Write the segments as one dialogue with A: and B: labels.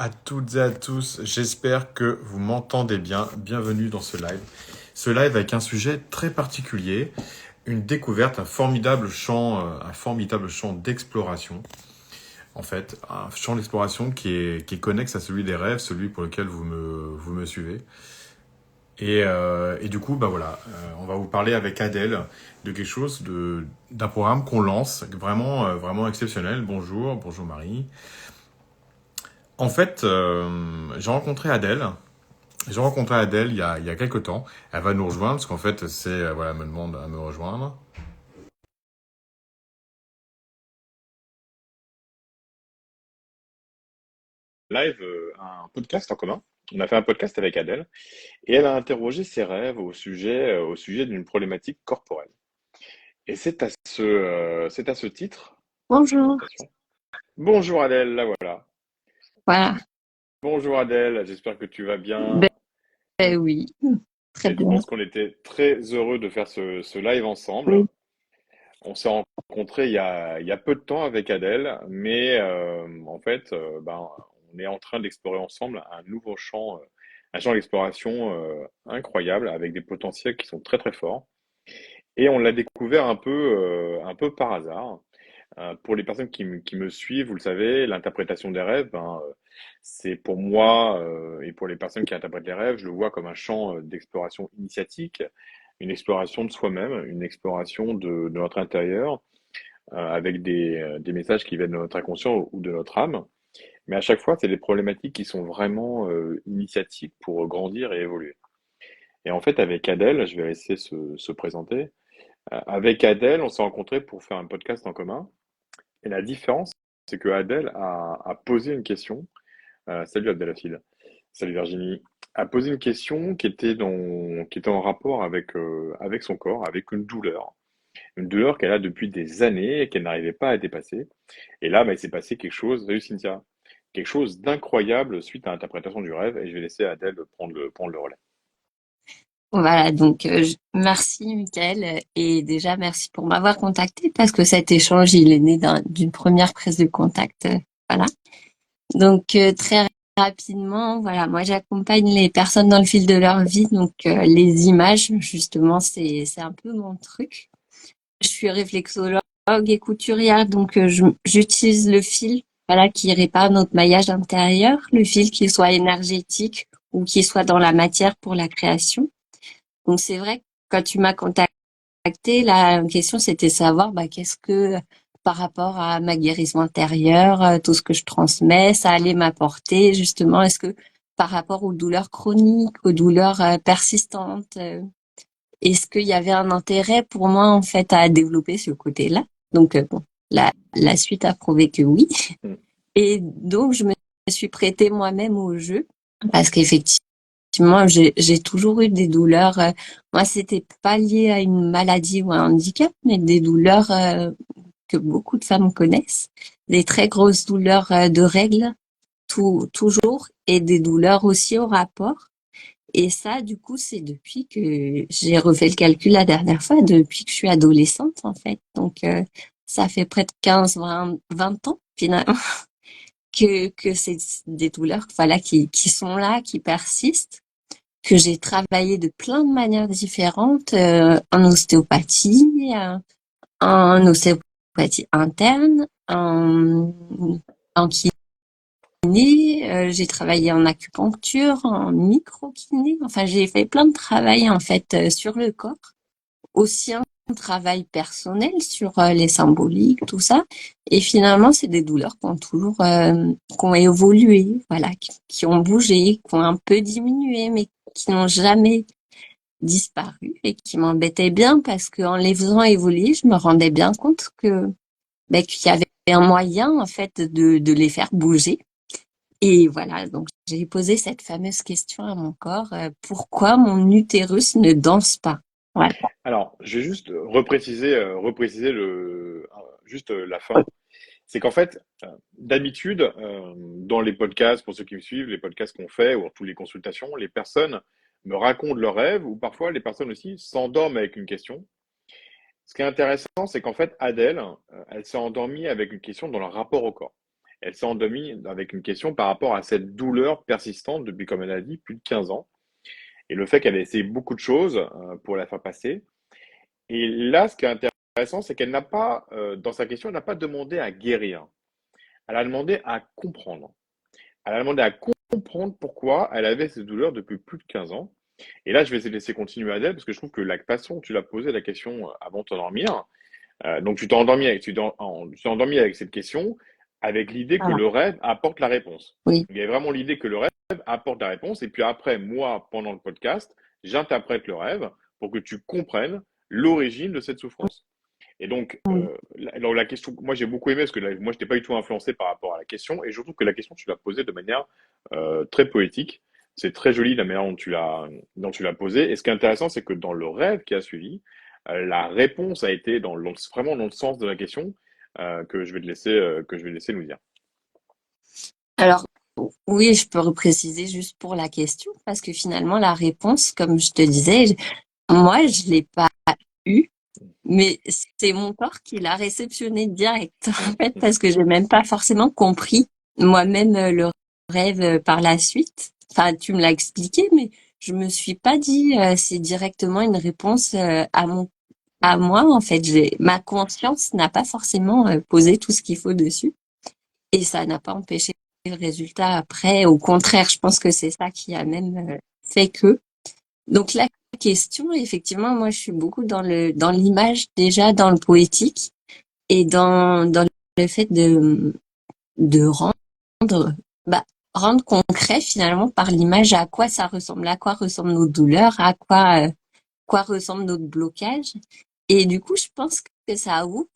A: à toutes et à tous, j'espère que vous m'entendez bien. Bienvenue dans ce live. Ce live avec un sujet très particulier, une découverte, un formidable champ d'exploration. En fait, un champ d'exploration qui est connexe à celui des rêves, celui pour lequel vous me suivez. Et du coup, on va vous parler avec Adèle de quelque chose d'un programme qu'on lance, vraiment exceptionnel. Bonjour Marie. En fait, j'ai rencontré Adèle. J'ai rencontré Adèle il y a quelques temps. Elle va nous rejoindre parce qu'en fait, elle me demande à me rejoindre. Live, un podcast en commun. On a fait un podcast avec Adèle et elle a interrogé ses rêves au sujet d'une problématique corporelle. Et c'est à ce titre,
B: Bonjour.
A: invitation. Bonjour Adèle, la voilà.
B: Voilà.
A: Bonjour Adèle, j'espère que tu vas bien.
B: Ben oui, très
A: Et je
B: bien.
A: pense qu'on était très heureux de faire ce live ensemble.
B: Oui.
A: On s'est rencontrés il y a peu de temps avec Adèle, mais on est en train d'explorer ensemble un champ d'exploration incroyable avec des potentiels qui sont très très forts. Et on l'a découvert un peu par hasard. Pour les personnes qui me suivent, vous le savez, l'interprétation des rêves, c'est pour moi et pour les personnes qui interprètent les rêves, je le vois comme un champ d'exploration initiatique, une exploration de soi-même, une exploration de notre intérieur avec des messages qui viennent de notre inconscient ou de notre âme. Mais à chaque fois, c'est des problématiques qui sont vraiment initiatiques pour grandir et évoluer. Et en fait, avec Adèle, je vais laisser se présenter. Avec Adèle, on s'est rencontrés pour faire un podcast en commun. Et la différence, c'est que Adèle a posé une question. Salut Abdelhafid. Salut Virginie. A posé une question qui était en rapport avec son corps, avec une douleur. Une douleur qu'elle a depuis des années et qu'elle n'arrivait pas à dépasser. Et là, il s'est passé quelque chose, salut Cynthia, quelque chose d'incroyable suite à l'interprétation du rêve. Et je vais laisser Adèle prendre le relais.
B: Voilà, donc merci Mickaël et déjà merci pour m'avoir contacté parce que cet échange il est né d'une première prise de contact. Voilà. Donc très rapidement, voilà, moi j'accompagne les personnes dans le fil de leur vie, donc les images justement c'est un peu mon truc. Je suis réflexologue et couturière, donc j'utilise le fil, voilà, qui répare notre maillage intérieur, le fil qui soit énergétique ou qui soit dans la matière pour la création. Donc c'est vrai que quand tu m'as contacté, la question c'était savoir qu'est-ce que par rapport à ma guérison intérieure, tout ce que je transmets, ça allait m'apporter justement. Est-ce que par rapport aux douleurs chroniques, aux douleurs persistantes, est-ce qu'il y avait un intérêt pour moi en fait à développer ce côté-là? Donc bon, la suite a prouvé que oui.
A: Mm.
B: Et donc je me suis prêtée moi-même au jeu parce qu'effectivement j'ai toujours eu des douleurs. Moi c'était pas lié à une maladie ou à un handicap, mais des douleurs que beaucoup de femmes connaissent, des très grosses douleurs de règles toujours et des douleurs aussi au rapport. Et ça, du coup, c'est depuis que j'ai refait le calcul la dernière fois, depuis que je suis adolescente, en fait. Donc, ça fait près de 20 ans, finalement, que c'est des douleurs, voilà, qui sont là, qui persistent, que j'ai travaillé de plein de manières différentes, en ostéopathie, en ostéopathie interne, en kiné, j'ai travaillé en acupuncture, en micro-kiné. Enfin, j'ai fait plein de travail en fait sur le corps. Aussi un travail personnel sur les symboliques, tout ça. Et finalement, c'est des douleurs qui ont toujours, qui ont évolué, voilà, qui ont bougé, qui ont un peu diminué, mais qui n'ont jamais disparu et qui m'embêtaient bien parce qu'en les faisant évoluer, je me rendais bien compte qu'il y avait un moyen en fait de les faire bouger. Et voilà, donc j'ai posé cette fameuse question à mon corps, pourquoi mon utérus ne danse pas? Voilà.
A: Alors, je vais juste repréciser la fin. C'est qu'en fait, d'habitude, dans les podcasts, pour ceux qui me suivent, les podcasts qu'on fait ou toutes les consultations, les personnes me racontent leurs rêves ou parfois les personnes aussi s'endorment avec une question. Ce qui est intéressant, c'est qu'en fait, Adèle, elle s'est endormie avec une question dans leur rapport au corps. elle s'est endormie avec une question par rapport à cette douleur persistante depuis, comme elle a dit, plus de 15 ans. Et le fait qu'elle ait essayé beaucoup de choses pour la faire passer. Et là, ce qui est intéressant, c'est qu'elle n'a pas, dans sa question, elle n'a pas demandé à guérir. Elle a demandé à comprendre. Elle a demandé à comprendre pourquoi elle avait ces douleurs depuis plus de 15 ans. Et là, je vais te laisser continuer Adèle, parce que je trouve que la façon dont tu l'as posé la question avant de t'endormir, donc tu t'es endormi avec cette question, avec l'idée que
B: Voilà.
A: le rêve apporte la réponse.
B: Oui.
A: Il y a vraiment l'idée que le rêve apporte la réponse, et puis après, moi, pendant le podcast, j'interprète le rêve pour que tu comprennes l'origine de cette souffrance. Et donc,
B: Oui.
A: alors la question, moi j'ai beaucoup aimé parce que moi je n'étais pas du tout influencé par rapport à la question, et je trouve que la question tu l'as posée de manière très poétique. C'est très joli la manière dont tu l'as posée. Et ce qui est intéressant, c'est que dans le rêve qui a suivi, la réponse a été vraiment dans le sens de la question que je vais te laisser nous dire.
B: Alors, oui, je peux repréciser juste pour la question, parce que finalement, la réponse, comme je te disais, moi, je l'ai pas eue, mais c'est mon corps qui l'a réceptionné direct, en fait, parce que j'ai même pas forcément compris moi-même le rêve par la suite. Enfin, tu me l'as expliqué, mais je me suis pas dit c'est directement une réponse à moi, en fait. Ma conscience n'a pas forcément posé tout ce qu'il faut dessus. Et ça n'a pas empêché le résultat après. Au contraire, je pense que c'est ça qui a même fait que. Donc la question, effectivement, moi je suis beaucoup dans l'image déjà, dans le poétique et dans le fait de bah, rendre concret finalement par l'image à quoi ça ressemble, à quoi ressemblent nos douleurs, à quoi ressemble notre blocage. Et du coup, je pense que ça ouvre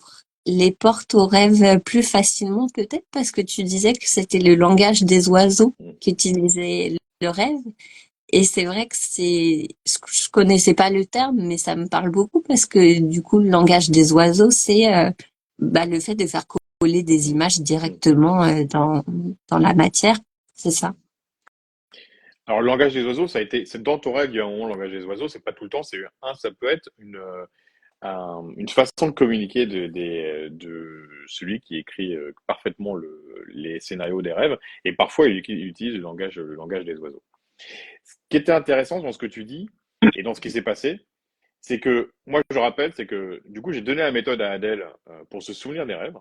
B: les portes aux rêves plus facilement, peut-être parce que tu disais que c'était le langage des oiseaux qu'utilisait le rêve. Et c'est vrai que je connaissais pas le terme, mais ça me parle beaucoup parce que du coup, le langage des oiseaux, c'est le fait de faire coller des images directement dans la matière. C'est ça.
A: Alors, le langage des oiseaux, c'est dans ton rêve, il y a un moment, le langage des oiseaux, c'est pas tout le temps, ça peut être une façon de communiquer de celui qui écrit parfaitement les scénarios des rêves, et parfois il utilise le langage des oiseaux. Ce qui était intéressant dans ce que tu dis et dans ce qui s'est passé, c'est que moi je rappelle, c'est que du coup j'ai donné la méthode à Adèle pour se souvenir des rêves.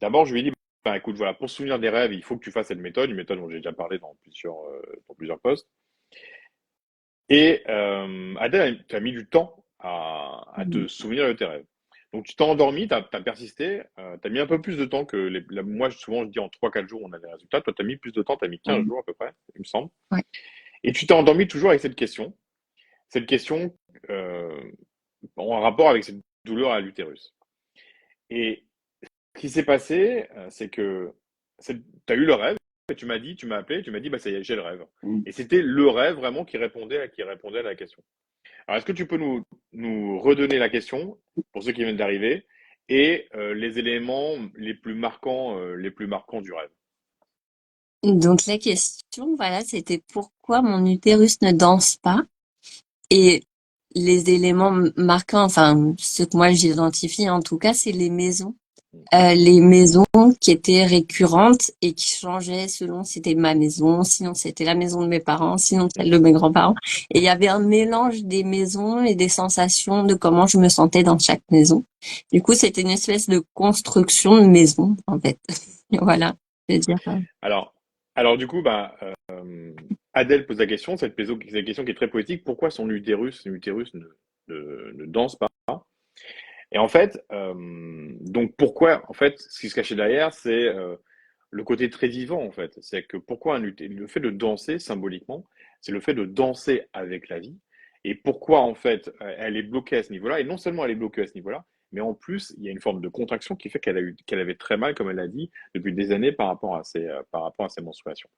A: D'abord je lui ai dit, bah, écoute, voilà, pour se souvenir des rêves, il faut que tu fasses cette méthode, une méthode dont j'ai déjà parlé dans plusieurs posts. Et Adèle, tu as mis du temps à te souvenir de tes rêves. Donc tu t'es endormi, tu as persisté, tu as mis un peu plus de temps que moi souvent je dis en 3 4 jours on a des résultats, toi tu as mis plus de temps, tu as mis 15
B: Mm.
A: jours à peu près, il me semble.
B: Ouais.
A: Et tu t'es endormi toujours avec cette question euh, en rapport avec cette douleur à l'utérus. Et ce qui s'est passé, c'est que tu as eu le rêve, et tu m'as appelé, tu m'as dit, bah ça y est, j'ai le rêve.
B: Mm.
A: Et c'était le rêve vraiment qui répondait à la question. Alors, est-ce que tu peux nous redonner la question pour ceux qui viennent d'arriver et les éléments les plus marquants du rêve?
B: Donc la question, voilà, c'était pourquoi mon utérus ne danse pas? Et les éléments marquants, enfin, ce que moi j'identifie en tout cas, c'est les maisons. Les maisons qui étaient récurrentes et qui changeaient selon si c'était ma maison, sinon c'était la maison de mes parents, sinon celle de mes grands-parents. Et il y avait un mélange des maisons et des sensations de comment je me sentais dans chaque maison. Du coup, c'était une espèce de construction de maison, en fait. Voilà, je veux dire.
A: Alors, alors du coup, bah, Adèle pose la question, cette question qui est très poétique, pourquoi son utérus ne danse pas? Et en fait, donc pourquoi, en fait, ce qui se cachait derrière, c'est le côté très vivant, en fait. C'est que pourquoi le fait de danser symboliquement, c'est le fait de danser avec la vie. Et pourquoi, en fait, elle est bloquée à ce niveau-là. Et non seulement elle est bloquée à ce niveau-là, mais en plus, il y a une forme de contraction qui fait qu'elle avait très mal, comme elle l'a dit, depuis des années par rapport à ses menstruations.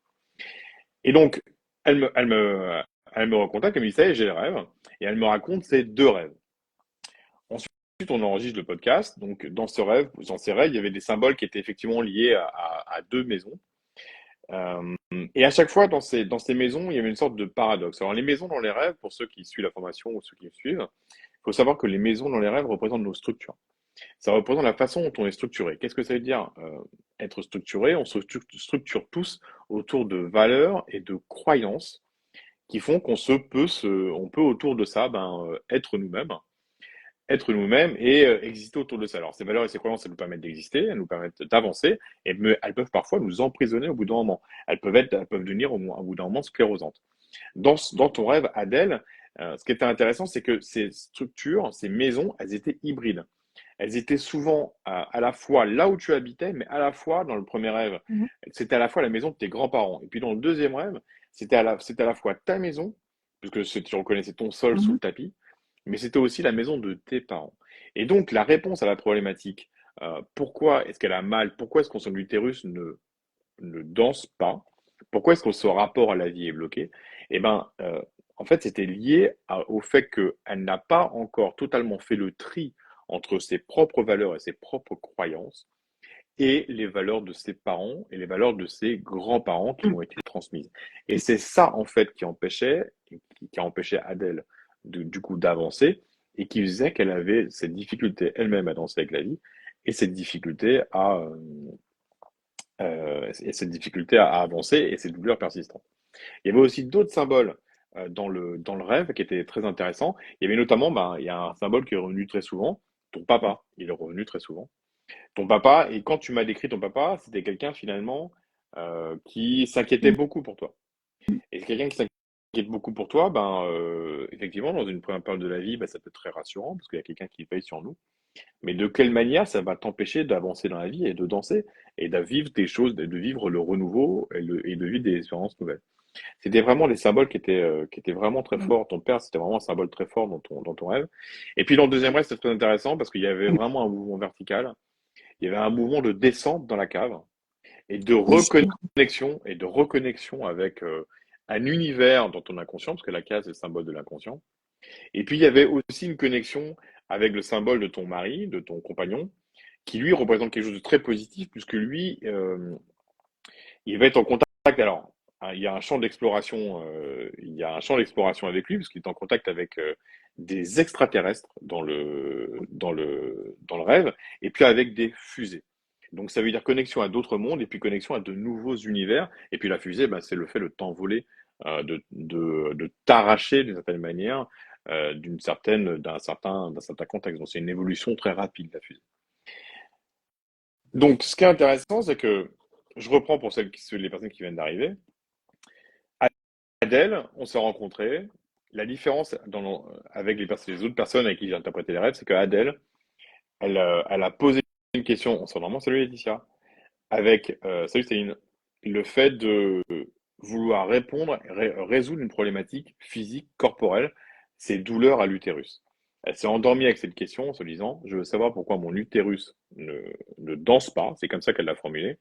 A: Et donc, elle me recontacte, elle me dit, ça y est, j'ai le rêve. Et elle me raconte ses deux rêves. Ensuite, on enregistre le podcast. Donc, dans ces rêves, il y avait des symboles qui étaient effectivement liés à deux maisons. Et à chaque fois, dans ces maisons, il y avait une sorte de paradoxe. Alors, les maisons dans les rêves, pour ceux qui suivent la formation ou ceux qui me suivent, il faut savoir que les maisons dans les rêves représentent nos structures. Ça représente la façon dont on est structuré. Qu'est-ce que ça veut dire être structuré? On se structure tous autour de valeurs et de croyances qui font on peut autour de ça être nous-mêmes et exister autour de ça. Alors ces valeurs et ces croyances, elles nous permettent d'exister, elles nous permettent d'avancer, mais elles peuvent parfois nous emprisonner au bout d'un moment. Elles peuvent devenir au bout d'un moment sclérosantes. Dans ton rêve, Adèle, ce qui était intéressant, c'est que ces structures, ces maisons, elles étaient hybrides. Elles étaient souvent à la fois là où tu habitais, mais à la fois, dans le premier rêve,
B: Mhm.
A: c'était à la fois la maison de tes grands-parents. Et puis dans le deuxième rêve, c'était à la fois ta maison, puisque tu reconnaissais ton sol sous
B: Mhm.
A: le tapis, mais c'était aussi la maison de tes parents. Et donc la réponse à la problématique, pourquoi est-ce qu'elle a mal, pourquoi est-ce que son utérus ne danse pas, pourquoi est-ce que son rapport à la vie est bloqué, eh ben, en fait, c'était lié au fait qu'elle n'a pas encore totalement fait le tri entre ses propres valeurs et ses propres croyances et les valeurs de ses parents et les valeurs de ses grands-parents qui lui ont été transmises. Et c'est ça, en fait, qui a empêché Adèle, du coup, d'avancer et qui faisait qu'elle avait cette difficulté elle-même à danser avec la vie et cette difficulté à avancer et ces douleurs persistantes. Il y avait aussi d'autres symboles dans le rêve qui étaient très intéressants. Il y avait notamment, ben, il y a un symbole qui est revenu très souvent, ton papa, il est revenu très souvent. Ton papa, et quand tu m'as décrit ton papa, c'était quelqu'un finalement qui s'inquiétait beaucoup pour toi. Et quelqu'un qui s'inquiète beaucoup pour toi, ben, effectivement, dans une première période de la vie, ben, ça peut être très rassurant parce qu'il y a quelqu'un qui veille sur nous. Mais de quelle manière ça va t'empêcher d'avancer dans la vie et de danser et de vivre des choses, de vivre le renouveau et de vivre des expériences nouvelles. C'était vraiment des symboles qui étaient vraiment très
B: Mhm.
A: forts. Ton père, c'était vraiment un symbole très fort dans ton rêve. Et puis dans le deuxième rêve, c'était très intéressant parce qu'il y avait vraiment un mouvement vertical. Il y avait un mouvement de descente dans la cave et
B: Oui.
A: de reconnexion avec un univers dans ton inconscient, parce que la cave, c'est le symbole de l'inconscient. Et puis il y avait aussi une connexion avec le symbole de ton mari, de ton compagnon, qui lui représente quelque chose de très positif, puisque lui, il va être en contact. Alors, il y a un champ d'exploration, il y a un champ d'exploration avec lui, parce qu'il est en contact avec des extraterrestres dans le rêve, et puis avec des fusées. Donc ça veut dire connexion à d'autres mondes, et puis connexion à de nouveaux univers. Et puis la fusée, bah, c'est le fait de t'envoler, de t'arracher d'une certaine manière, d'un certain contexte. Donc c'est une évolution très rapide, la fusée. Donc ce qui est intéressant, c'est que je reprends pour les personnes qui viennent d'arriver. Adèle, on s'est rencontrés. La différence avec les autres personnes avec qui j'ai interprété les rêves, c'est que Adèle, elle a posé une question. On s'endormant, salut Laetitia. Avec, salut Céline. Le fait de vouloir résoudre une problématique physique, corporelle, ces douleurs à l'utérus. Elle s'est endormie avec cette question en se disant, je veux savoir pourquoi mon utérus ne danse pas. C'est comme ça qu'elle l'a formulé.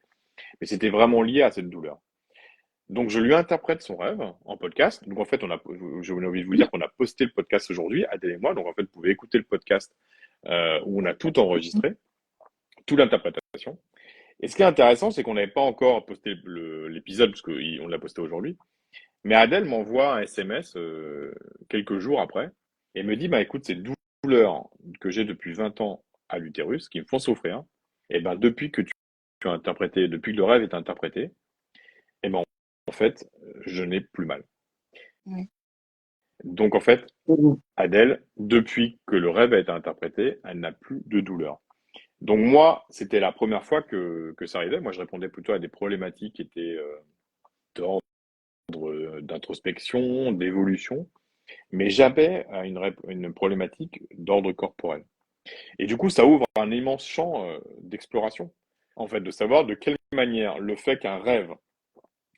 A: Mais c'était vraiment lié à cette douleur. Donc, je lui interprète son rêve en podcast. Donc, en fait, je voulais envie de vous dire qu'on a posté le podcast aujourd'hui, Adèle et moi. Donc, en fait, vous pouvez écouter le podcast où on a tout enregistré, toute l'interprétation. Et ce qui est intéressant, c'est qu'on n'avait pas encore posté l'épisode, parce qu'on l'a posté aujourd'hui. Mais Adèle m'envoie un SMS quelques jours après et me dit, bah écoute, ces douleurs que j'ai depuis 20 ans à l'utérus, qui me font souffrir, et ben depuis que tu as interprété, depuis que le rêve est interprété, et ben en fait, je n'ai plus mal.
B: Ouais.
A: Donc en fait,
B: Mhm.
A: Adèle, depuis que le rêve a été interprété, elle n'a plus de douleur. Donc moi, c'était la première fois que ça arrivait. Moi, je répondais plutôt à des problématiques qui étaient d'ordre d'introspection, d'évolution, mais jamais à une problématique d'ordre corporel. Et du coup, ça ouvre un immense champ d'exploration, en fait, de savoir de quelle manière le fait qu'un rêve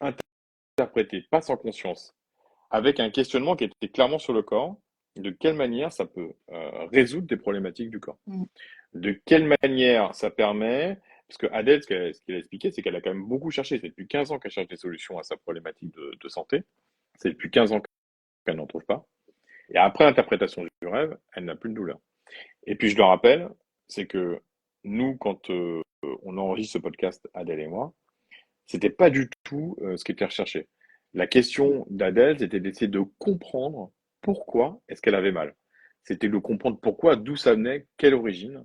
A: interprété passe en conscience avec un questionnement qui était clairement sur le corps, de quelle manière ça peut résoudre des problématiques du corps.
B: Mhm.
A: De quelle manière ça permet, parce que Adèle, ce qu'elle a expliqué, c'est qu'elle a quand même beaucoup cherché, c'est depuis 15 ans qu'elle cherche des solutions à sa problématique de santé, c'est depuis 15 ans qu'elle n'en trouve pas, et après l'interprétation du rêve, elle n'a plus de douleur. Et puis je le rappelle, c'est que nous, quand on enregistre ce podcast, Adèle et moi, c'était pas du tout ce qui était recherché. La question d'Adèle, c'était d'essayer de comprendre pourquoi est-ce qu'elle avait mal. C'était de comprendre pourquoi, d'où ça venait, quelle origine.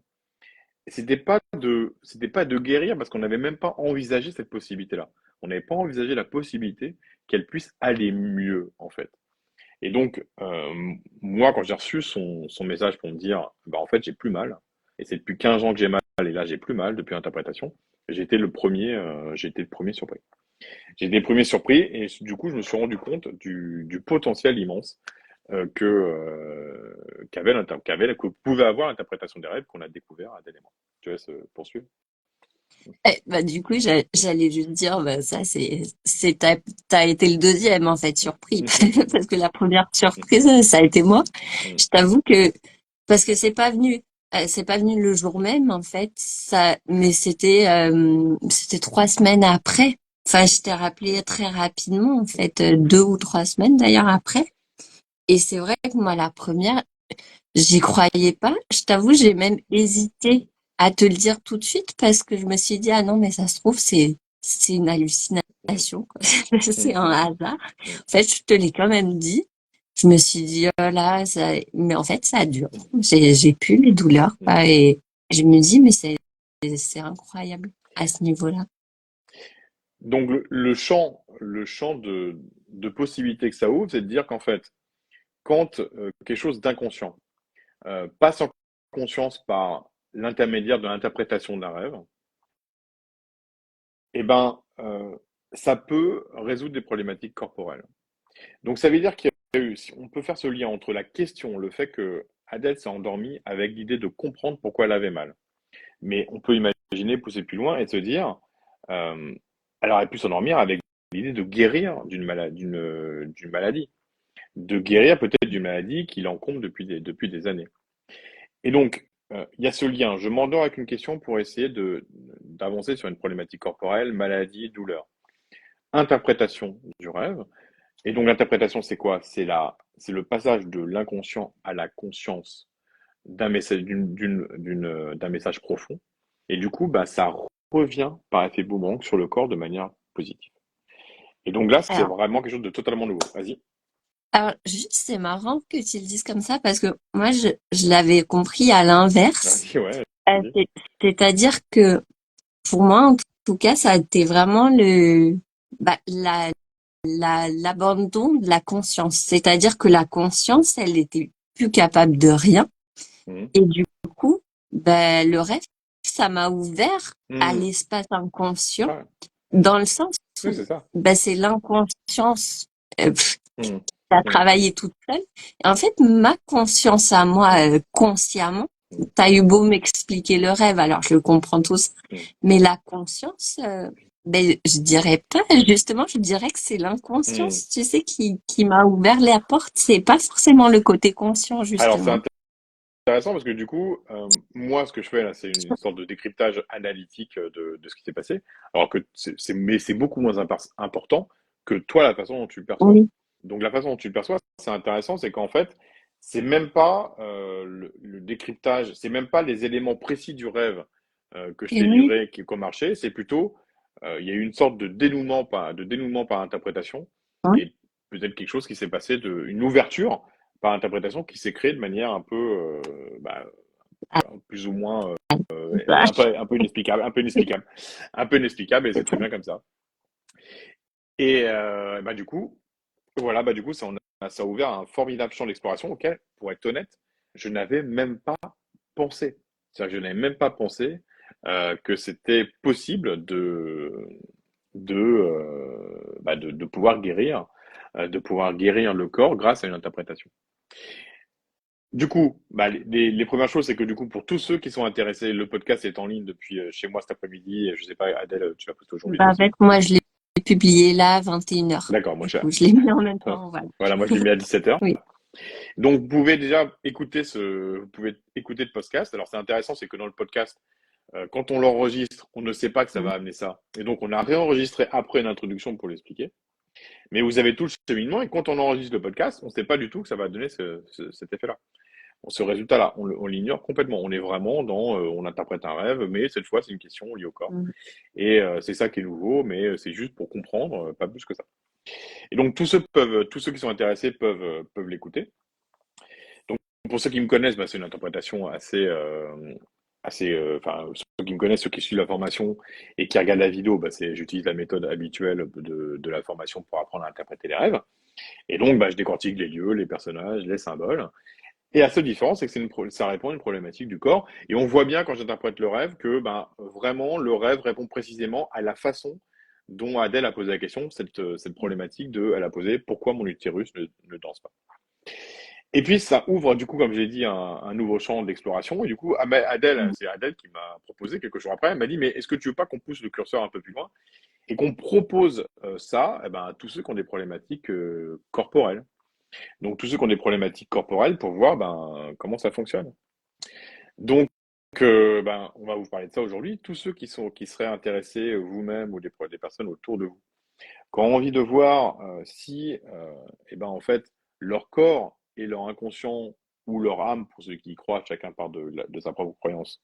A: c'était pas de guérir parce qu'on n'avait même pas envisagé cette possibilité-là. On n'avait pas envisagé la possibilité qu'elle puisse aller mieux, en fait. Et donc, moi, quand j'ai reçu son message pour me dire, bah, en fait, j'ai plus mal, et c'est depuis 15 ans que j'ai mal, et là, j'ai plus mal depuis l'interprétation, j'ai été le premier surpris. J'ai été le premier surpris, et du coup, je me suis rendu compte du potentiel immense que pouvait avoir l'interprétation des rêves qu'on a découvert à d'éléments. Tu laisse poursuivre.
B: Bah, du coup, j'allais juste dire, bah, ça, t'as été le deuxième, en fait, surpris. Parce que la première surprise, ça a été moi.
A: Mm,
B: Je t'avoue que, parce que c'est pas venu le jour même, en fait, mais c'était 3 semaines après. Enfin, je t'ai rappelé très rapidement, en fait, 2 ou 3 semaines d'ailleurs après. Et c'est vrai que moi, la première, j'y croyais pas. Je t'avoue, j'ai même hésité à te le dire tout de suite parce que je me suis dit, ah non, mais ça se trouve, c'est une
A: mm,
B: hallucination, quoi. C'est
A: mm,
B: un
A: mm,
B: hasard.
A: mm,
B: En fait, je te l'ai quand même dit. Je me suis dit, oh là, mais en fait, ça dure. J'ai plus les douleurs,
A: mm.
B: quoi. Et je me dis, mais c'est incroyable à ce niveau-là.
A: Donc le champ de possibilités que ça ouvre, c'est de dire qu'en fait, quand quelque chose d'inconscient passe en conscience par l'intermédiaire de l'interprétation d'un rêve, eh ben, ça peut résoudre des problématiques corporelles. Donc ça veut dire qu'il y a eu, on peut faire ce lien entre la question, le fait que Adèle s'est endormie avec l'idée de comprendre pourquoi elle avait mal. Mais on peut imaginer pousser plus loin et se dire, euh, elle aurait pu s'endormir avec l'idée de guérir d'une maladie, de guérir peut-être d'une maladie qui l'encombre depuis des années. Et donc, il y a ce lien. Je m'endors avec une question pour essayer d'avancer sur une problématique corporelle, maladie, douleur. Interprétation du rêve. Et donc, l'interprétation, c'est quoi? C'est le passage de l'inconscient à la conscience d'un message, d'un message profond. Et du coup, bah, ça revient par effet boomerang sur le corps de manière positive. Et donc là, c'est
B: Alors,
A: vraiment quelque chose de totalement nouveau. Vas-y.
B: alors, juste, c'est marrant que tu le dises comme ça parce que moi, je l'avais compris à l'inverse.
A: Vas-y, ouais.
B: Euh,
A: Vas-y.
B: c'est- C'est-à-dire que pour moi, en tout cas, ça a été vraiment bah, l'abandon de la conscience. C'est-à-dire que la conscience, elle était plus capable de rien.
A: Mhm.
B: Et du coup, bah, le rêve, ça m'a ouvert à
A: Mhm.
B: l'espace inconscient
A: Ouais.
B: dans le sens
A: Oui,
B: où
A: c'est ça.
B: bah, c'est l'inconscience
A: Mhm.
B: qui a
A: Mhm.
B: travaillé toute seule. Et en fait, ma conscience à moi, consciemment,
A: Mhm.
B: t'as eu beau m'expliquer le rêve, alors je le comprends tous,
A: Mhm.
B: mais la conscience, ben, je dirais pas, justement, je dirais que c'est
A: Mhm.
B: l'inconscience, tu sais, qui m'a ouvert la porte. C'est pas forcément le côté conscient,
A: Alors, c'est
B: justement.
A: intéressant parce que du coup, moi, ce que je fais là, c'est une sorte de décryptage analytique de ce qui s'est passé. Alors que mais c'est beaucoup moins important que toi, la façon dont tu le perçois.
B: Oui.
A: Donc, la façon dont tu le perçois, c'est intéressant, c'est qu'en fait, c'est même pas le décryptage, c'est même pas les éléments précis du rêve que je
B: Et
A: t'ai
B: oui.
A: livré qui ont marché, c'est plutôt, il y a eu une sorte de dénouement par interprétation
B: Oui.
A: et peut-être quelque chose qui s'est passé une ouverture par interprétation qui s'est créée de manière un peu, bah,
B: Ah,
A: plus ou moins,
B: bah,
A: un peu inexplicable, un peu inexplicable, et c'est très bien comme ça. Et bah, du coup, voilà, bah, du coup, ça a ouvert un formidable champ d'exploration auquel, pour être honnête, je n'avais même pas pensé. C'est-à-dire que je n'avais même pas pensé que c'était possible de de pouvoir guérir le corps grâce à une interprétation. Du coup, bah, les premières choses, c'est que du coup, pour tous ceux qui sont intéressés, le podcast est en ligne depuis chez moi cet après-midi. Et je sais pas, Adèle, tu l'as posté aujourd'hui, toi
B: bah,
A: aussi?
B: avec moi, je l'ai publié là à 21h.
A: D'accord, moi,
B: Du coup, je l'ai mis en même temps, voilà.
A: voilà, moi, je l'ai mis à 17h.
B: Oui.
A: Donc, vous pouvez déjà vous pouvez écouter le podcast. Alors, c'est intéressant, c'est que dans le podcast, quand on l'enregistre, on ne sait pas que ça va amener ça. Et donc, on a réenregistré après une introduction pour l'expliquer. Mais vous avez tout le cheminement, et quand on enregistre le podcast, on ne sait pas du tout que ça va donner cet effet-là. Ce résultat-là, on l'ignore complètement. On est vraiment on interprète un rêve, mais cette fois, c'est une question liée au corps.
B: Mm.
A: Et c'est ça qui est nouveau, mais c'est juste pour comprendre, pas plus que ça. Et donc, tous ceux qui sont intéressés peuvent l'écouter. Donc, pour ceux qui me connaissent, bah, c'est une interprétation assez, enfin, ceux qui me connaissent, ceux qui suivent la formation et qui regardent la vidéo, bah, j'utilise la méthode habituelle de la formation pour apprendre à interpréter les rêves. Et donc, bah, je décortique les lieux, les personnages, les symboles. Et la seule différence, c'est que ça répond à une problématique du corps. Et on voit bien quand j'interprète le rêve que ben, vraiment, le rêve répond précisément à la façon dont Adèle a posé la question, cette problématique elle a posé pourquoi mon utérus ne danse pas. Et puis ça ouvre, du coup, comme j'ai dit, un nouveau champ d'exploration. Et du coup, c'est Adèle qui m'a proposé quelques jours après, elle m'a dit, mais est-ce que tu veux pas qu'on pousse le curseur un peu plus loin et qu'on propose ça eh ben, à tous ceux qui ont des problématiques corporelles. Donc tous ceux qui ont des problématiques corporelles pour voir ben, comment ça fonctionne. Donc, ben, on va vous parler de ça aujourd'hui. Tous ceux qui seraient intéressés, vous-même ou des personnes autour de vous, qui ont envie de voir si, eh ben, en fait, leur corps et leur inconscient ou leur âme, pour ceux qui y croient, chacun part de sa propre croyance,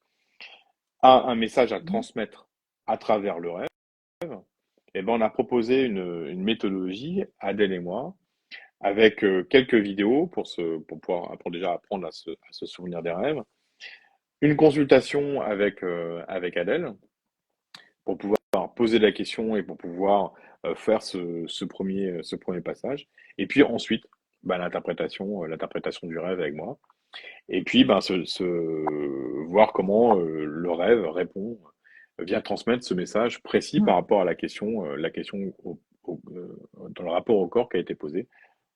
A: a un message à transmettre à travers le rêve, eh ben, on a proposé une méthodologie, Adèle et moi, avec quelques vidéos pour pouvoir déjà apprendre à se souvenir des rêves, une consultation avec Adèle pour pouvoir poser la question et pour pouvoir faire ce premier passage. Et puis ensuite, bah, l'interprétation du rêve avec moi. Et puis, ben, voir comment le rêve vient transmettre ce message précis par rapport à la question dans le rapport au corps qui a été posé,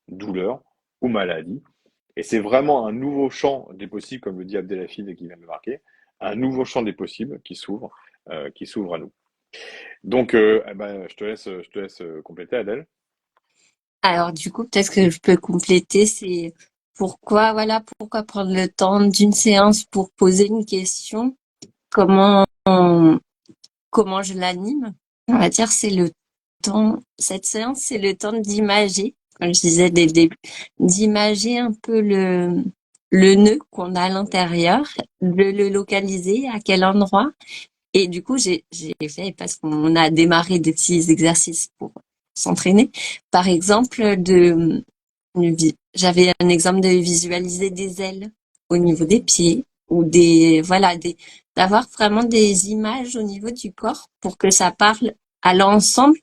A: douleur ou maladie. Et c'est vraiment un nouveau champ des possibles, comme le dit Abdelhafid et qui vient de le marquer, un nouveau champ des possibles qui s'ouvre à nous. Donc, eh ben, je te laisse compléter, Adèle.
B: Alors du coup, peut-être que je peux compléter, c'est pourquoi prendre le temps d'une séance pour poser une question, comment comment je l'anime. On va dire c'est le temps, cette séance, c'est le temps d'imager, comme je disais dès le début, d'imager un peu le nœud qu'on a à l'intérieur, de le localiser, à quel endroit. Et du coup, j'ai fait, parce qu'on a démarré des petits exercices pour s'entraîner. Par exemple, j'avais un exemple de visualiser des ailes au niveau des pieds ou d'avoir vraiment des images au niveau du corps pour que ça parle à l'ensemble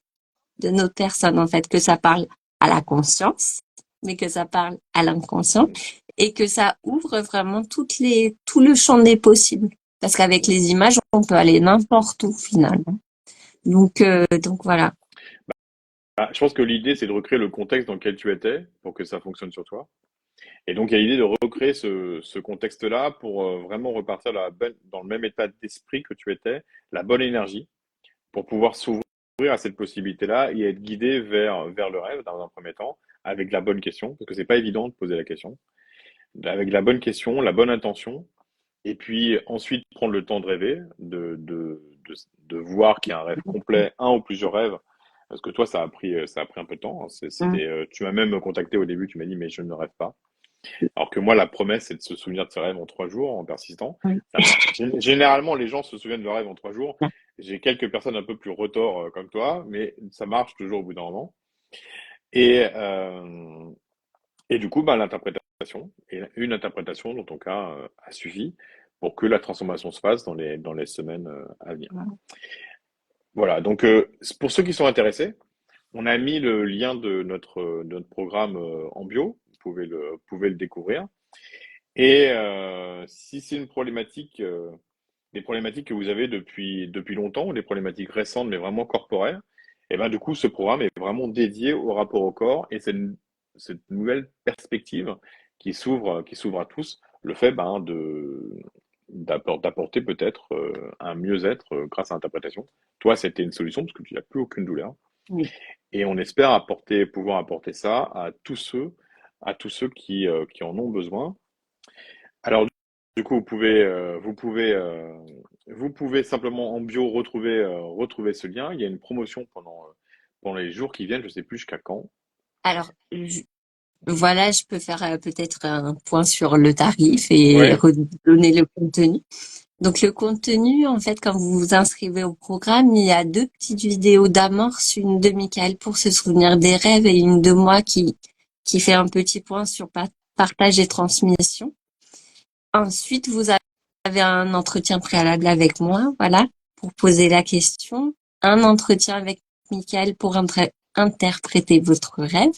B: de notre personne, en fait, que ça parle à la conscience, mais que ça parle à l'inconscient et que ça ouvre vraiment tout le champ des possibles. Parce qu'avec les images, on peut aller n'importe où finalement. Donc voilà.
A: Ah, je pense que l'idée, c'est de recréer le contexte dans lequel tu étais pour que ça fonctionne sur toi. Et donc, il y a l'idée de recréer ce contexte-là pour vraiment repartir dans le même état d'esprit que tu étais, la bonne énergie, pour pouvoir s'ouvrir à cette possibilité-là et être guidé vers le rêve dans un premier temps, avec la bonne question, parce que c'est pas évident de poser la question, avec la bonne question, la bonne intention, et puis ensuite prendre le temps de rêver, de voir qu'il y a un rêve complet, un ou plusieurs rêves, parce que toi, ça a pris un peu de temps. Hein. Tu m'as même contacté au début, tu m'as dit, mais je ne rêve pas. Alors que moi, la promesse, c'est de se souvenir de ses rêves en 3 jours, en persistant. Ça marche. Généralement, les gens se souviennent de leurs rêves en 3 jours. J'ai quelques personnes un peu plus retors comme toi, mais ça marche toujours au bout d'un moment. Et, euh, et du coup, bah, l'interprétation, et une interprétation dans ton cas a suffi pour que la transformation se fasse dans les semaines à venir. Voilà, donc pour ceux qui sont intéressés, on a mis le lien de notre programme en bio, vous pouvez le découvrir. Et si c'est une problématique, des problématiques que vous avez depuis longtemps, ou des problématiques récentes mais vraiment corporelles, et ben du coup ce programme est vraiment dédié au rapport au corps et cette nouvelle perspective qui s'ouvre à tous, le fait ben, d'apporter peut-être un mieux-être grâce à l'interprétation. Toi, c'était une solution parce que tu n'as plus aucune douleur.
B: Oui.
A: Et on espère pouvoir apporter ça à tous ceux qui en ont besoin. Alors, du coup, vous pouvez simplement en bio retrouver ce lien. Il y a une promotion pendant les jours qui viennent, je ne sais plus jusqu'à quand.
B: Alors, voilà, je peux faire peut-être un point sur le tarif et
A: Ouais,
B: redonner le contenu. Donc le contenu, en fait, quand vous vous inscrivez au programme, il y a deux petites vidéos d'amorce, une de Michael pour se souvenir des rêves et une de moi qui fait un petit point sur partage et transmission. Ensuite, vous avez un entretien préalable avec moi, voilà, pour poser la question, un entretien avec Michael pour interpréter votre rêve.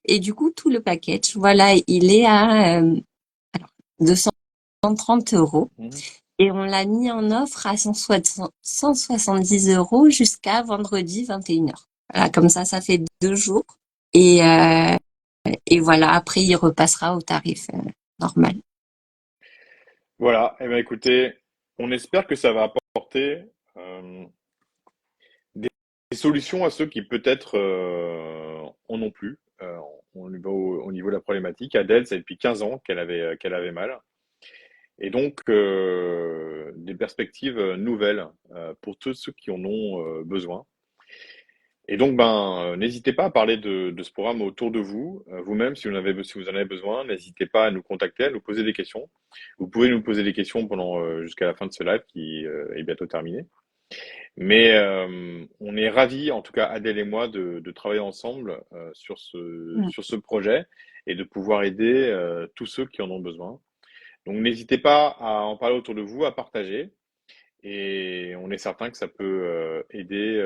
B: Et du coup, tout le package, voilà, il est à alors, 230 €
A: Mhm.
B: et on l'a mis en offre à 170 € jusqu'à vendredi 21h. Voilà, comme ça fait 2 jours. Et, euh, et voilà, après, il repassera au tarif normal.
A: Voilà, eh bien écoutez, on espère que ça va apporter euh, des, des solutions à ceux qui peut-être en ont plus au niveau de la problématique. Adèle, ça fait depuis 15 ans qu'elle avait mal. Et donc, des perspectives nouvelles pour tous ceux qui en ont besoin. Et donc, n'hésitez pas à parler de ce programme autour de vous, vous-même, si vous en avez besoin, n'hésitez pas à nous contacter, à nous poser des questions. Vous pouvez nous poser des questions pendant jusqu'à la fin de ce live qui est bientôt terminé. Mais on est ravis, en tout cas Adèle et moi, de travailler ensemble
B: Mm.
A: sur ce projet et de pouvoir aider tous ceux qui en ont besoin. Donc n'hésitez pas à en parler autour de vous, à partager. Et on est certain que ça peut aider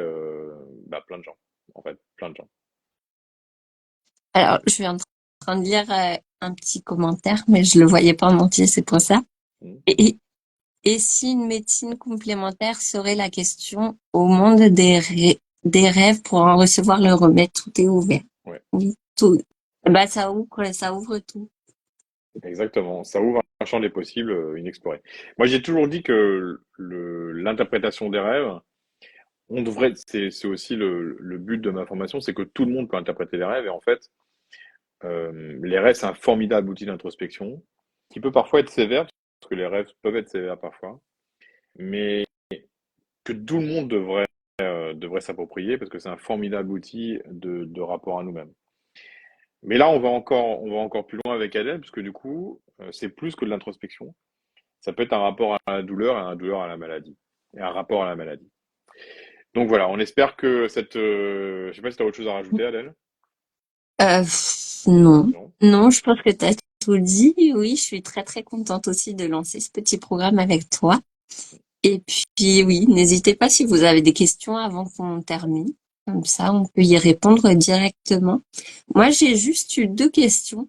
A: plein de gens, en fait, plein de gens.
B: Alors, je suis en train de lire un petit commentaire, mais je le voyais pas en entier, c'est pour ça.
A: Mhm.
B: Et, et si une médecine complémentaire serait la question au monde des rêves pour en recevoir le remède, tout est ouvert.
A: Ouais,
B: Oui, tout. Bah, ça ouvre tout.
A: exactement. Ça ouvre un champ des possibles inexploré. Moi, j'ai toujours dit que l'interprétation des rêves, c'est aussi le but de ma formation, c'est que tout le monde peut interpréter des rêves. Et en fait, les rêves, c'est un formidable outil d'introspection qui peut parfois être sévère, parce que les rêves peuvent être sévères parfois, mais que tout le monde devrait s'approprier parce que c'est un formidable outil de rapport à nous-mêmes. Mais là, on va encore plus loin avec Adèle, parce que du coup, c'est plus que de l'introspection. Ça peut être un rapport à la douleur et un douleur à la maladie. Et un rapport à la maladie. Donc voilà, on espère que je sais pas si tu as autre chose à rajouter, Adèle?
B: Non,
A: Non?
B: non, je pense que tu as tout dit. Oui, je suis très très contente aussi de lancer ce petit programme avec toi. Et puis oui, n'hésitez pas si vous avez des questions avant qu'on termine. Comme ça, on peut y répondre directement. Moi, j'ai juste eu 2 questions.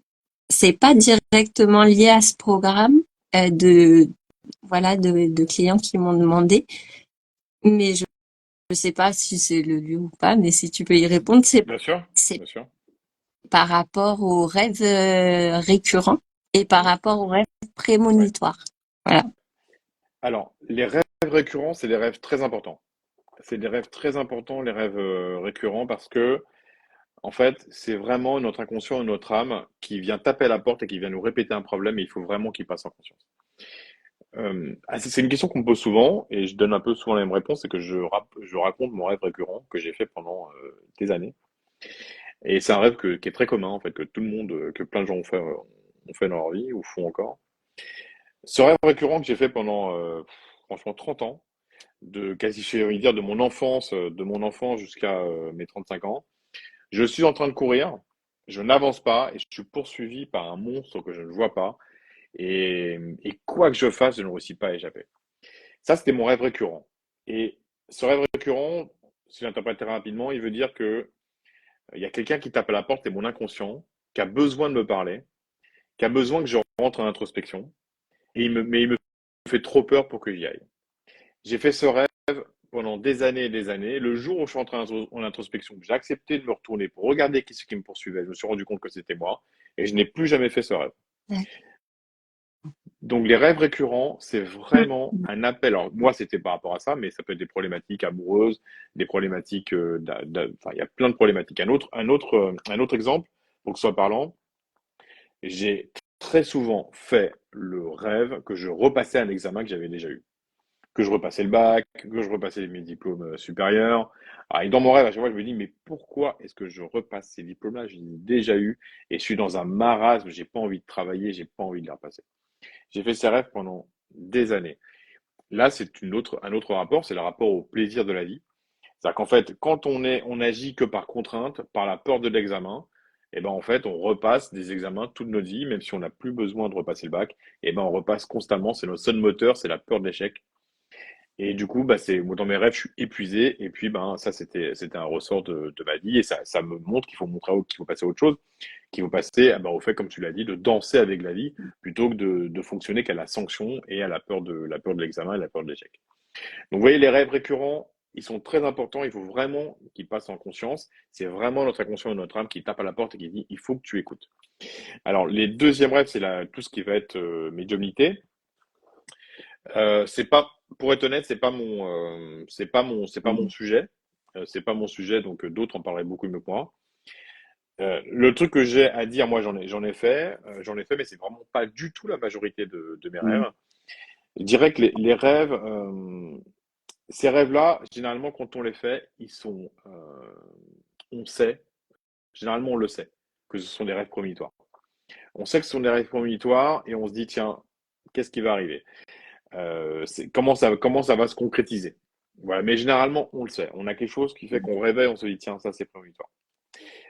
B: C'est pas directement lié à ce programme voilà de clients qui m'ont demandé, mais je ne sais pas si c'est le lieu ou pas. Mais si tu peux y répondre,
A: Bien sûr,
B: c'est
A: bien sûr.
B: par rapport aux rêves récurrents et par
A: Mhm.
B: rapport aux rêves
A: Ouais.
B: prémonitoires. Voilà.
A: Alors, les rêves récurrents, c'est des rêves très importants. C'est des rêves très importants, les rêves récurrents, parce que en fait, c'est vraiment notre inconscient et notre âme qui vient taper à la porte et qui vient nous répéter un problème et il faut vraiment qu'il passe en conscience. C'est une question qu'on me pose souvent et je donne un peu souvent la même réponse, c'est que je raconte mon rêve récurrent que j'ai fait pendant des années. Et c'est un rêve qui est très commun, en fait, que tout le monde, que plein de gens ont fait dans leur vie ou font encore. Ce rêve récurrent que j'ai fait pendant, franchement, 30 ans, j'ai envie de dire, de mon enfance jusqu'à mes 35 ans. Je suis en train de courir, je n'avance pas et je suis poursuivi par un monstre que je ne vois pas. Et quoi que je fasse, je ne réussis pas à échapper. Ça, c'était mon rêve récurrent. Et ce rêve récurrent, si j'interprète très rapidement, il veut dire que il y a quelqu'un qui tape à la porte, c'est mon inconscient, qui a besoin de me parler, qui a besoin que je rentre en introspection, mais il me fait trop peur pour que j'y aille. J'ai fait ce rêve pendant des années et des années. Le jour où je suis entré en introspection, j'ai accepté de me retourner pour regarder qui c'est qui me poursuivait. Je me suis rendu compte que c'était moi et je n'ai plus jamais fait ce rêve. Donc les rêves récurrents, c'est vraiment un appel. Alors moi, c'était par rapport à ça, mais ça peut être des problématiques amoureuses, des problématiques, enfin, il y a plein de problématiques. Un autre exemple, pour que ce soit parlant, j'ai très souvent fait le rêve que je repassais un examen que j'avais déjà eu. Que je repassais le bac, que je repassais mes diplômes supérieurs. Ah, et dans mon rêve, à chaque fois, je me dis, mais pourquoi est-ce que je repasse ces diplômes-là? Je les ai déjà eu et je suis dans un marasme, j'ai pas envie de travailler, j'ai pas envie de les repasser. J'ai fait ces rêves pendant des années. Là, un autre rapport, c'est le rapport au plaisir de la vie. C'est-à-dire qu'en fait, quand on agit que par contrainte, par la peur de l'examen, et ben en fait, on repasse des examens toute notre vie, même si on n'a plus besoin de repasser le bac, et ben on repasse constamment. C'est notre seul moteur, c'est la peur de l'échec. Et du coup, bah, dans mes rêves, je suis épuisé. Et puis, ben, ça, c'était un ressort de ma vie. Et ça me montre qu'il faut passer à autre chose, qu'il faut passer au fait, comme tu l'as dit, de danser avec la vie plutôt que de fonctionner qu'à la sanction et à la peur de l'examen et la peur de l'échec. Donc, vous voyez, les rêves récurrents, ils sont très importants. Il faut vraiment qu'ils passent en conscience. C'est vraiment notre inconscient et notre âme qui tape à la porte et qui dit, il faut que tu écoutes. Alors, les deuxièmes rêves, c'est tout ce qui va être médiumnité. C'est pas, pour être honnête, c'est pas mon sujet. C'est pas mon sujet, donc d'autres en parleraient beaucoup mieux que moi. Le truc que j'ai à dire, moi, j'en ai fait, mais c'est vraiment pas du tout la majorité de mes rêves. Je dirais que les rêves, ces rêves-là, généralement, quand on les fait, on sait, généralement, on le sait, que ce sont des rêves prémonitoires. On sait que ce sont des rêves prémonitoires et on se dit, tiens, qu'est-ce qui va arriver? Comment ça va se concrétiser. Voilà, mais généralement, on le sait. On a quelque chose qui fait qu'on réveille, on se dit, tiens, ça c'est prémonitoire.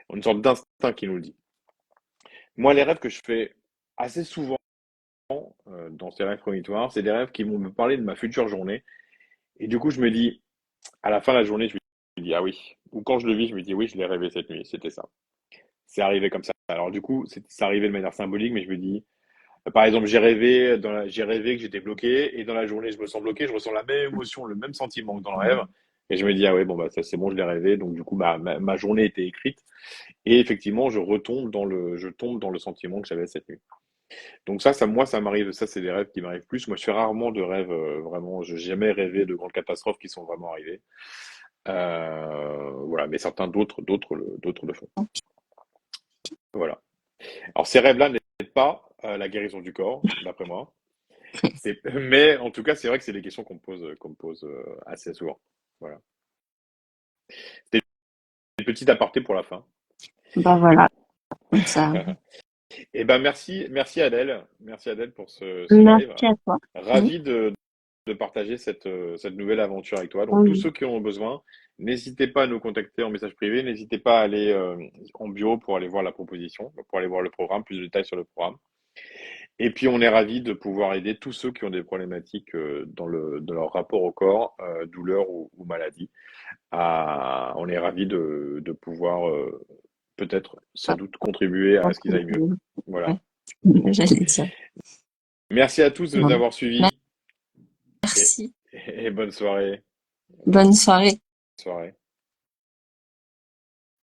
A: On a une sorte d'instinct qui nous le dit. Moi, les rêves que je fais assez souvent dans ces rêves prémonitoires, c'est des rêves qui vont me parler de ma future journée. Et du coup, je me dis, à la fin de la journée, je me dis, ah oui. Ou quand je le vis, je me dis, oui, je l'ai rêvé cette nuit, c'était ça. C'est arrivé comme ça. Alors du coup, c'est arrivé de manière symbolique, mais je me dis, par exemple, j'ai rêvé que j'étais bloqué et dans la journée, je me sens bloqué, je ressens la même émotion, le même sentiment que dans le rêve. Et je me dis, ah ouais, bon, bah, ça, c'est bon, je l'ai rêvé. Donc, du coup, ma journée était écrite. Et effectivement, je tombe dans le sentiment que j'avais cette nuit. Donc, moi, ça m'arrive, ça, c'est des rêves qui m'arrivent plus. Moi, je fais rarement de rêves, vraiment, je n'ai jamais rêvé de grandes catastrophes qui sont vraiment arrivées. Voilà, mais certains d'autres le font. Voilà. Alors, ces rêves-là n'aident pas à la guérison du corps, d'après moi. Mais en tout cas, c'est vrai que c'est des questions qu'on me pose assez souvent. Voilà. C'était une petite aparté pour la fin.
B: Bah voilà, comme ça.
A: Et ben merci Adèle, pour ce live.
B: Merci à toi. Oui,
A: Ravi de partager cette nouvelle aventure avec toi. Donc tous
B: oui,
A: ceux qui en ont besoin, n'hésitez pas à nous contacter en message privé, n'hésitez pas à aller en bureau pour aller voir la proposition, pour aller voir le programme, plus de détails sur le programme. Et puis on est ravi de pouvoir aider tous ceux qui ont des problématiques dans leur rapport au corps, douleur ou maladie. On est ravi de pouvoir peut-être, sans doute, contribuer à ce qu'ils aillent mieux. Voilà.
B: ouais, j'allais dire.
A: Merci à tous de nous
B: Bon,
A: avoir suivis et,
B: merci.
A: et bonne soirée.
B: Bonne soirée.
A: Soirée.